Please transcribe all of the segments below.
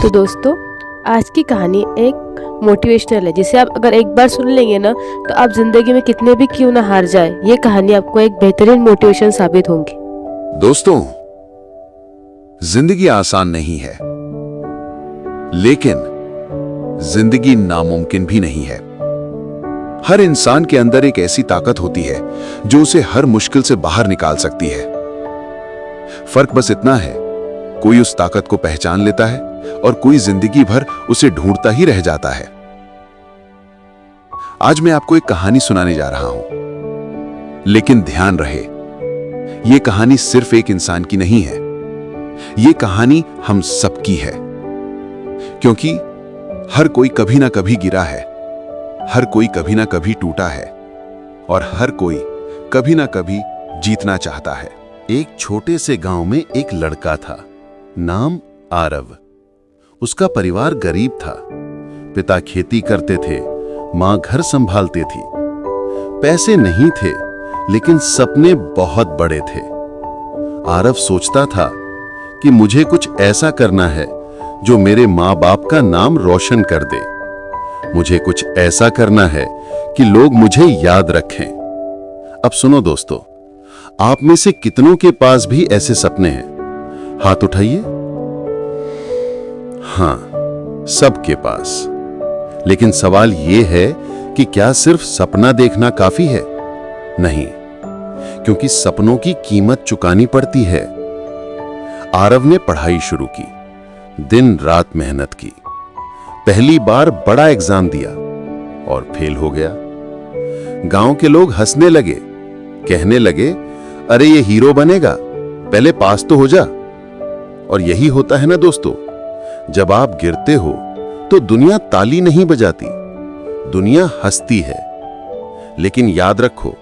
तो दोस्तों, आज की कहानी एक मोटिवेशनल है, जिसे आप अगर एक बार सुन लेंगे ना तो आप जिंदगी में कितने भी क्यों ना हार जाए, ये कहानी आपको एक बेहतरीन मोटिवेशन साबित होंगी। दोस्तों, जिंदगी आसान नहीं है, लेकिन जिंदगी नामुमकिन भी नहीं है। हर इंसान के अंदर एक ऐसी ताकत होती है जो उसे हर मुश्किल से बाहर निकाल सकती है। फर्क बस इतना है, कोई उस ताकत को पहचान लेता है और कोई जिंदगी भर उसे ढूंढता ही रह जाता है। आज मैं आपको एक कहानी सुनाने जा रहा हूं, लेकिन ध्यान रहे, यह कहानी सिर्फ एक इंसान की नहीं है, यह कहानी हम सबकी है। क्योंकि हर कोई कभी ना कभी गिरा है, हर कोई कभी ना कभी टूटा है, और हर कोई कभी ना कभी जीतना चाहता है। एक छोटे से गांव में एक लड़का था, नाम आरव। उसका परिवार गरीब था। पिता खेती करते थे, मां घर संभालती थी। पैसे नहीं थे, लेकिन सपने बहुत बड़े थे। आरव सोचता था कि मुझे कुछ ऐसा करना है जो मेरे माँ बाप का नाम रोशन कर दे। मुझे कुछ ऐसा करना है कि लोग मुझे याद रखें। अब सुनो दोस्तों, आप में से कितनों के पास भी ऐसे सपने हैं? हाथ उठाइए। हाँ, सबके पास। लेकिन सवाल यह है कि क्या सिर्फ सपना देखना काफी है? नहीं, क्योंकि सपनों की कीमत चुकानी पड़ती है। आरव ने पढ़ाई शुरू की, दिन रात मेहनत की। पहली बार बड़ा एग्जाम दिया और फेल हो गया। गांव के लोग हंसने लगे, कहने लगे, अरे ये हीरो बनेगा, पहले पास तो हो जा। और यही होता है ना दोस्तों, जब आप गिरते हो तो दुनिया ताली नहीं बजाती, दुनिया हंसती है। लेकिन याद रखो,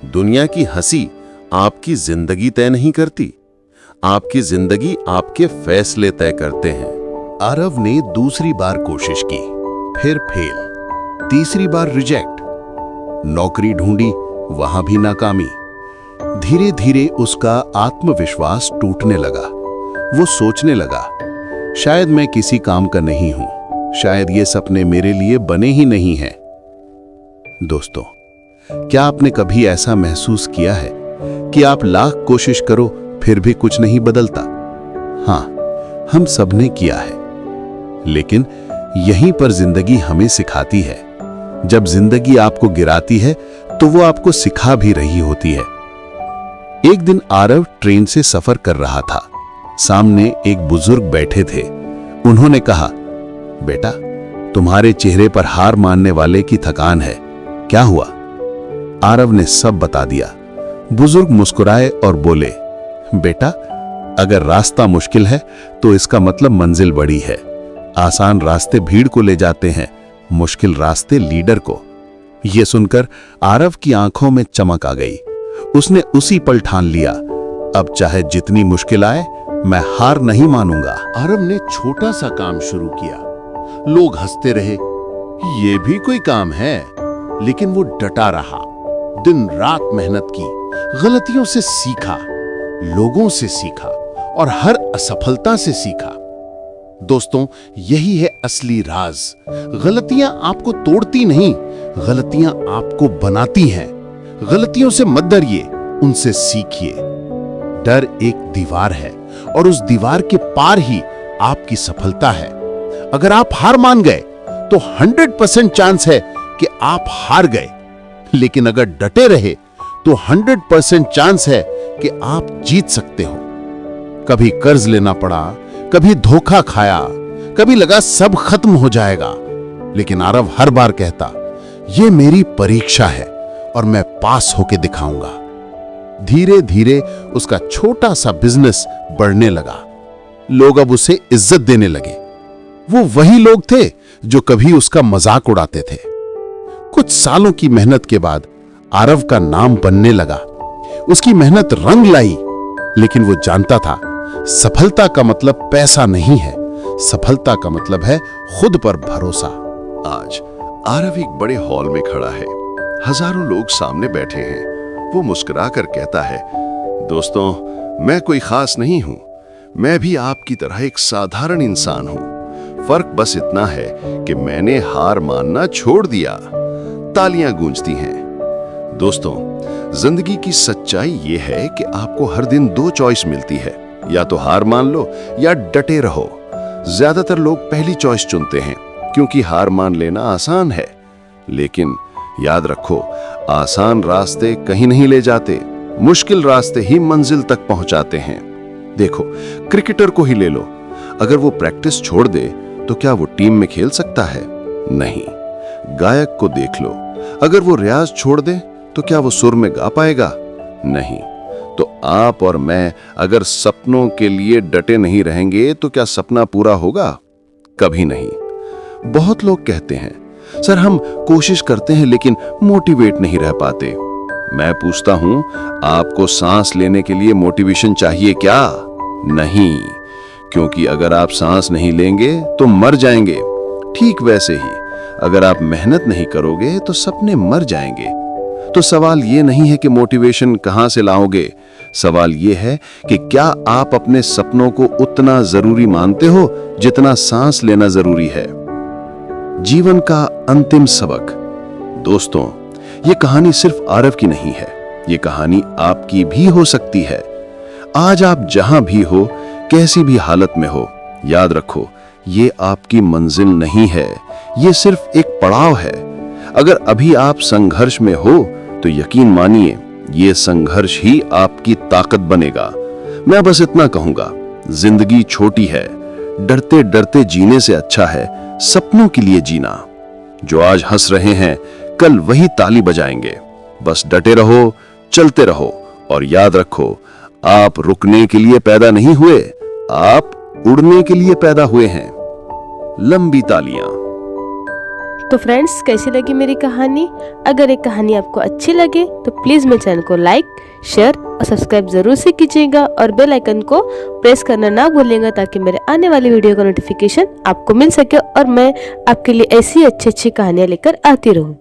दुनिया की हंसी आपकी जिंदगी तय नहीं करती, आपकी जिंदगी आपके फैसले तय करते हैं। आरव ने दूसरी बार कोशिश की, फिर फेल, तीसरी बार रिजेक्ट। नौकरी ढूंढी, वहां भी नाकामी। धीरे धीरे उसका आत्मविश्वास टूटने लगा। वो सोचने लगा, शायद मैं किसी काम का नहीं हूं, शायद ये सपने मेरे लिए बने ही नहीं हैं। दोस्तों, क्या आपने कभी ऐसा महसूस किया है कि आप लाख कोशिश करो फिर भी कुछ नहीं बदलता? हां, हम सबने किया है। लेकिन यहीं पर जिंदगी हमें सिखाती है। जब जिंदगी आपको गिराती है तो वो आपको सिखा भी रही होती है। एक दिन आरव ट्रेन से सफर कर रहा था। सामने एक बुजुर्ग बैठे थे। उन्होंने कहा, बेटा, तुम्हारे चेहरे पर हार मानने वाले की थकान है, क्या हुआ? आरव ने सब बता दिया। बुजुर्ग मुस्कुराए और बोले, बेटा, अगर रास्ता मुश्किल है तो इसका मतलब मंजिल बड़ी है। आसान रास्ते भीड़ को ले जाते हैं, मुश्किल रास्ते लीडर को। यह सुनकर आरव की आंखों में चमक आ गई। उसने उसी पल ठान लिया, अब चाहे जितनी मुश्किल आए, मैं हार नहीं मानूंगा। आरव ने छोटा सा काम शुरू किया। लोग हंसते रहे, ये भी कोई काम है? लेकिन वो डटा रहा, दिन रात मेहनत की, गलतियों से सीखा, लोगों से सीखा और हर असफलता से सीखा। दोस्तों, यही है असली राज। गलतियां आपको तोड़ती नहीं, गलतियां आपको बनाती हैं। गलतियों से मत डरिए, उनसे सीखिए। डर एक दीवार है और उस दीवार के पार ही आपकी सफलता है। अगर आप हार मान गए तो 100% चांस है कि आप हार गए, लेकिन अगर डटे रहे तो 100% चांस है कि आप जीत सकते हो। कभी कर्ज लेना पड़ा, कभी धोखा खाया, कभी लगा सब खत्म हो जाएगा, लेकिन आरव हर बार कहता, यह मेरी परीक्षा है और मैं पास होके दिखाऊंगा। धीरे धीरे उसका छोटा सा बिजनेस बढ़ने लगा। लोग अब उसे इज्जत देने लगे। वो वही लोग थे जो कभी उसका मजाक उड़ाते थे। कुछ सालों की मेहनत के बाद आरव का नाम बनने लगा। उसकी मेहनत रंग लाई, लेकिन वो जानता था सफलता का मतलब पैसा नहीं है, सफलता का मतलब है खुद पर भरोसा। आज आरव एक बड़े हॉल में खड़ा है। हजारों लोग सामने बैठे हैं। वो मुस्कुरा कर कहता है, दोस्तों, मैं कोई खास नहीं हूं, मैं भी आपकी तरह एक साधारण इंसान हूं। फर्क बस इतना है कि मैंने हार मानना छोड़ दिया। तालियां गूंजती हैं। दोस्तों, जिंदगी की सच्चाई ये है कि आपको हर दिन दो चॉइस मिलती है, या तो हार मान लो या डटे रहो। ज्यादातर लोग पहली चॉइस चुनते हैं क्योंकि हार मान लेना आसान है। लेकिन याद रखो, आसान रास्ते कहीं नहीं ले जाते, मुश्किल रास्ते ही मंजिल तक पहुंचाते हैं। देखो, क्रिकेटर को ही ले लो, अगर वो प्रैक्टिस छोड़ दे तो क्या वो टीम में खेल सकता है? नहीं। गायक को देख लो, अगर वो रियाज छोड़ दे तो क्या वो सुर में गा पाएगा? नहीं। तो आप और मैं अगर सपनों के लिए डटे नहीं रहेंगे तो क्या सपना पूरा होगा? कभी नहीं। बहुत लोग कहते हैं, सर हम कोशिश करते हैं लेकिन मोटिवेट नहीं रह पाते। मैं पूछता हूं, आपको सांस लेने के लिए मोटिवेशन चाहिए क्या? नहीं, क्योंकि अगर आप सांस नहीं लेंगे तो मर जाएंगे। ठीक वैसे ही अगर आप मेहनत नहीं करोगे तो सपने मर जाएंगे। तो सवाल ये नहीं है कि मोटिवेशन कहां से लाओगे, सवाल ये है कि क्या आप अपने सपनों को उतना जरूरी मानते हो जितना सांस लेना जरूरी है। जीवन का अंतिम सबक। दोस्तों, ये कहानी सिर्फ आरव की नहीं है, ये कहानी आपकी भी हो सकती है। आज आप जहां भी हो, कैसी भी हालत में हो, याद रखो, ये आपकी मंजिल नहीं है, ये सिर्फ एक पड़ाव है। अगर अभी आप संघर्ष में हो तो यकीन मानिए, ये संघर्ष ही आपकी ताकत बनेगा। मैं बस इतना कहूंगा, जिंदगी छोटी है, डरते डरते जीने से अच्छा है सपनों के लिए जीना। जो आज हंस रहे हैं, कल वही ताली बजाएंगे। बस डटे रहो, चलते रहो, और याद रखो, आप रुकने के लिए पैदा नहीं हुए, आप उड़ने के लिए पैदा हुए हैं। लंबी तालियां। तो फ्रेंड्स, कैसी लगी मेरी कहानी? अगर एक कहानी आपको अच्छी लगे तो प्लीज़ मेरे चैनल को लाइक, शेयर और सब्सक्राइब जरूर से कीजिएगा और बेल आइकन को प्रेस करना ना भूलिएगा, ताकि मेरे आने वाली वीडियो का नोटिफिकेशन आपको मिल सके और मैं आपके लिए ऐसी अच्छी अच्छी कहानियाँ लेकर आती रहूँ।